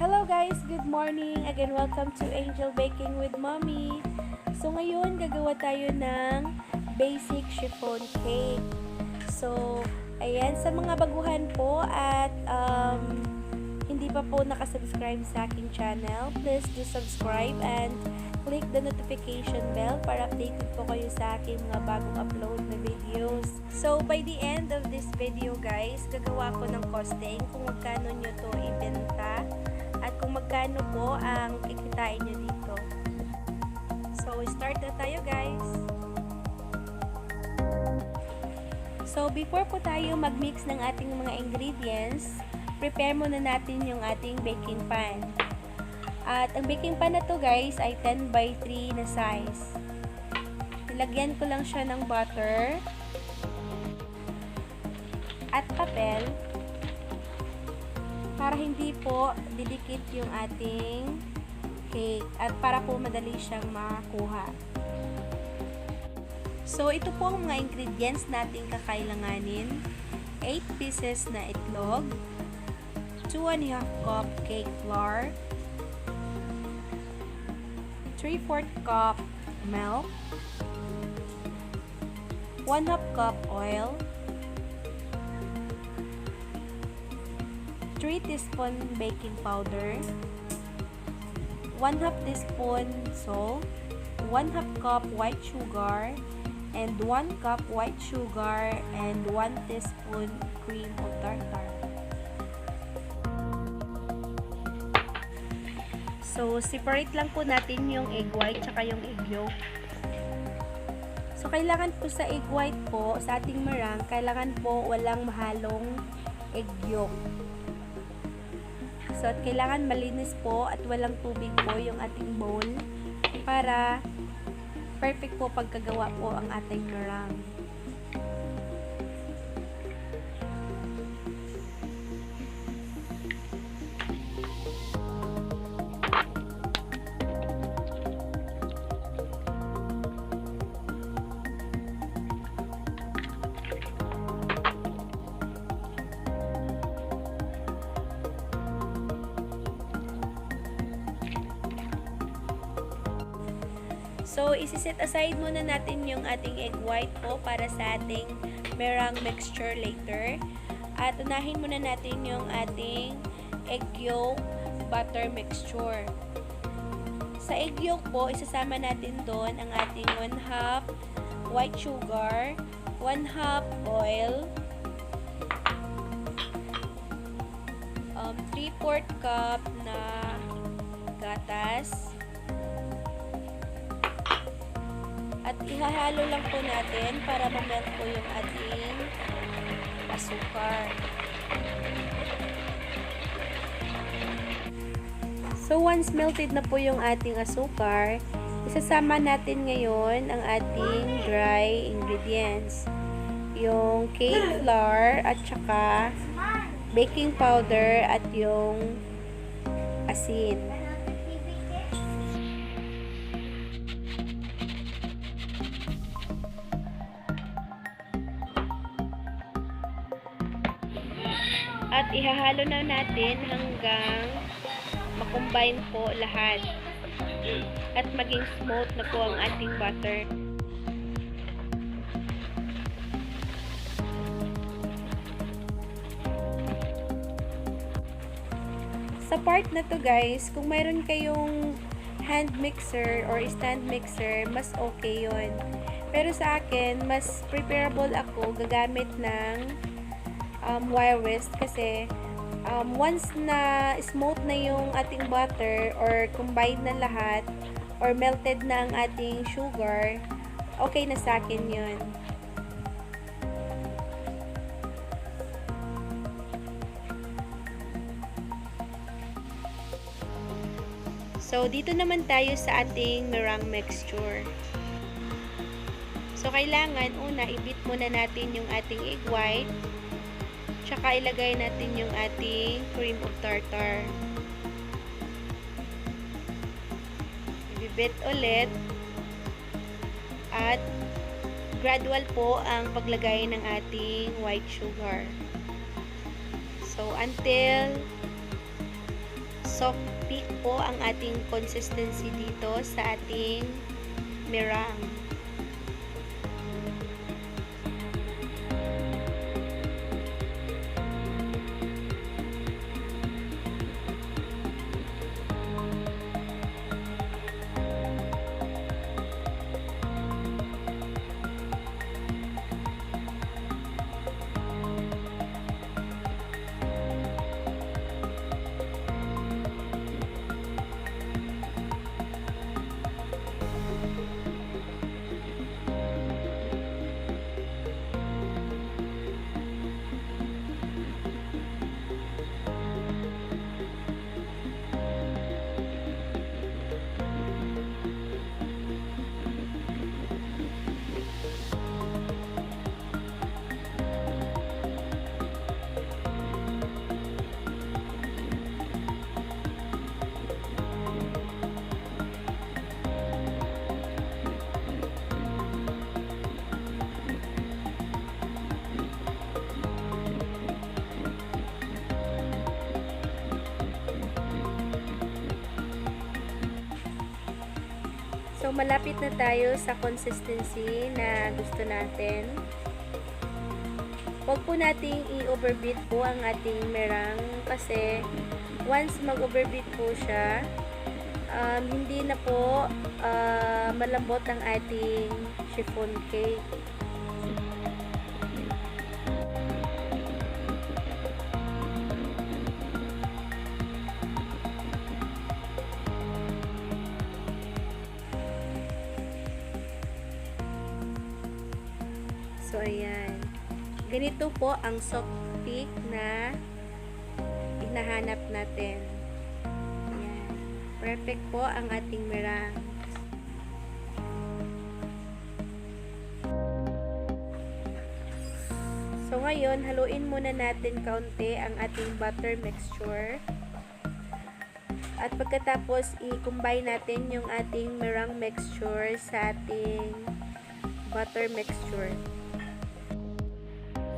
Hello guys! Good morning! Again, welcome to Angel Baking with Mommy. So ngayon, gagawa tayo ng Basic Chiffon Cake. So, ayan, sa mga baguhan po at hindi pa po nakasubscribe sa aking channel, please do subscribe and click the notification bell para updated po kayo sa aking mga bagong upload na videos. So, by the end of this video guys, gagawa ko ng costing kung magkano nyo to ibenta at kung magkano po ang kikitain nyo dito. So, start na tayo guys. So, before po tayo mag-mix ng ating mga ingredients, prepare muna natin yung ating baking pan. At ang baking pan na to guys ay 10 by 3 na size. Nilagyan ko lang siya ng butter at papel para hindi po didikit yung ating cake at para po madali siyang makuha. So, ito po ang mga ingredients natin kakailanganin. 8 pieces na itlog, 2½ cup cake flour, 3/4 cup milk, 1/2 cup oil, 3 teaspoon baking powder, 1/2 teaspoon salt, 1/2 cup white sugar, and 1 cup white sugar, and 1 teaspoon cream o tartar. So, separate lang po natin yung egg white tsaka yung egg yolk. So, kailangan po sa egg white po, sa ating meringue, kailangan po walang mahalong egg yolk. So, at kailangan malinis po at walang tubig po yung ating bowl para perfect po pagkagawa po ang ating meringue. So, isi-set aside muna natin yung ating egg white po para sa ating meringue mixture later. At unahin muna natin yung ating egg yolk butter mixture. Sa egg yolk po, isasama natin doon ang ating 1/2 white sugar, 1/2 oil, 3/4 cup na gatas, at ihahalo lang po natin para ma-melt po yung ating asukar. So, once melted na po yung ating asukar, isasama natin ngayon ang ating dry ingredients. Yung cake flour at saka baking powder at yung asin. At ihahalo na natin hanggang makombine po lahat. At maging smooth na po ang ating butter. Sa part na to guys, kung mayroon kayong hand mixer or stand mixer, mas okay yun. Pero sa akin, mas preferable ako gagamit ng wire whisk kasi once na smooth na yung ating butter or combined na lahat or melted na ang ating sugar, okay na sa akin yun. So, dito naman tayo sa ating meringue mixture. So, kailangan una, i-beat muna natin yung ating egg white. Tsaka ilagay natin yung ating cream of tartar. I-beat ulit. At gradual po ang paglagay ng ating white sugar. So, until soft peak po ang ating consistency dito sa ating meringue. So, malapit na tayo sa consistency na gusto natin. Huwag po nating i-overbeat po ang ating meringue kasi once mag-overbeat po siya, hindi na po malambot ang ating chiffon cake. So, ayan. Ganito po ang soft peak na hinahanap natin. Ayan. Perfect po ang ating meringue. So, ngayon, haluin muna natin kaunti ang ating butter mixture. At pagkatapos, i-combine natin yung ating meringue mixture sa ating butter mixture.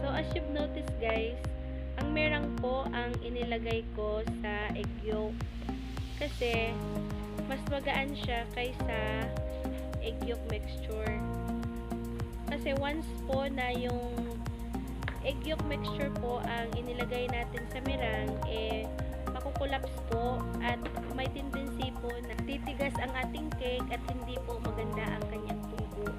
So, as you've noticed guys, ang meringue po ang inilagay ko sa egg yolk. Kasi, mas magaan siya kaysa egg yolk mixture. Kasi, once po na yung egg yolk mixture po ang inilagay natin sa meringue, makukulaps po at may tendency po na titigas ang ating cake at hindi po maganda ang kanyang tubo.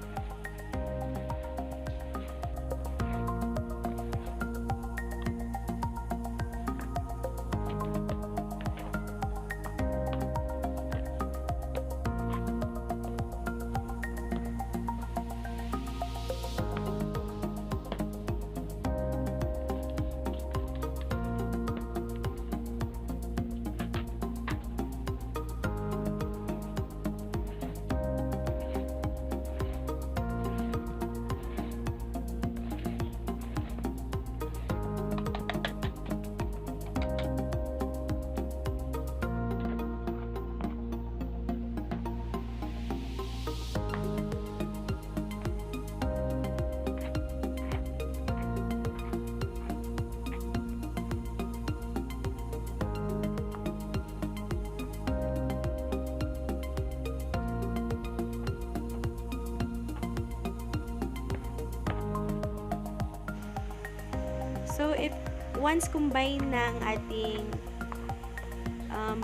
So, if once combine na ang ating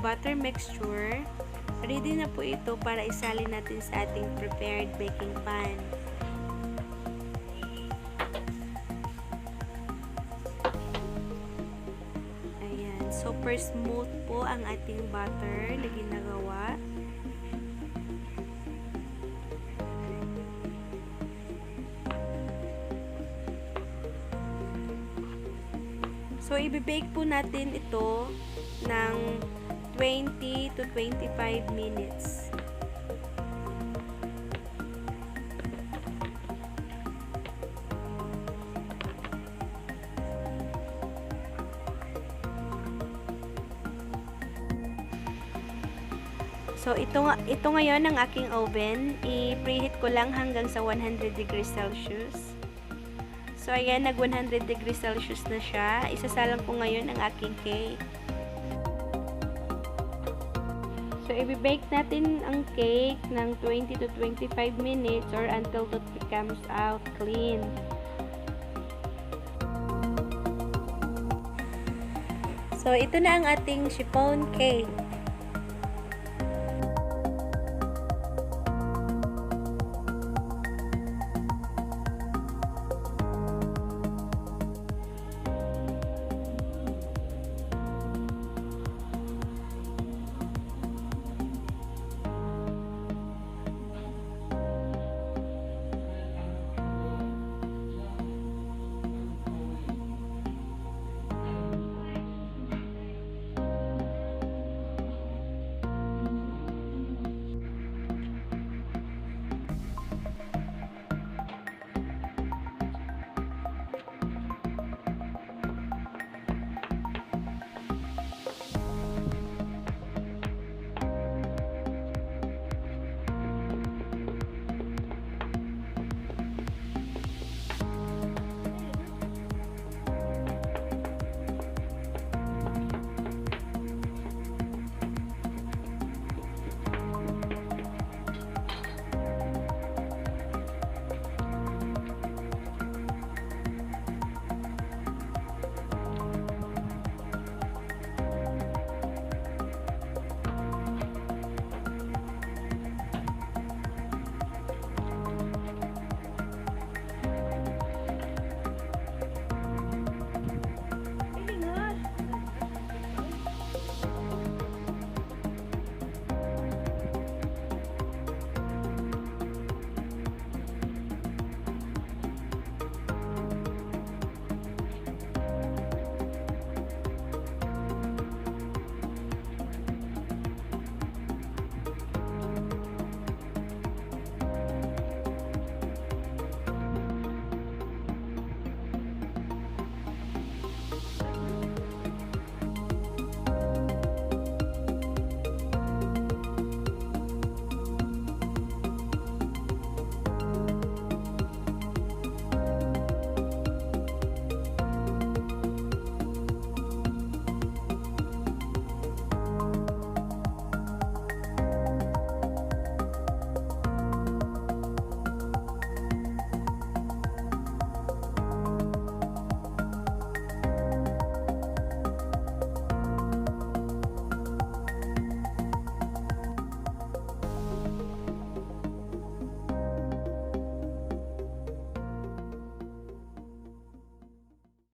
butter mixture, ready na po ito para isalin natin sa ating prepared baking pan. Ayan. Super smooth po ang ating butter na ginagawa. So, i-bake po natin ito ng 20 to 25 minutes. So, ito ngayon ang aking oven. I-preheat ko lang hanggang sa 100 degrees Celsius. So, ayan, nag 100 degrees Celsius na siya. Isasalang ko ngayon ang aking cake. So, i-bake natin ang cake ng 20 to 25 minutes or until it becomes out clean. So, ito na ang ating chiffon cake.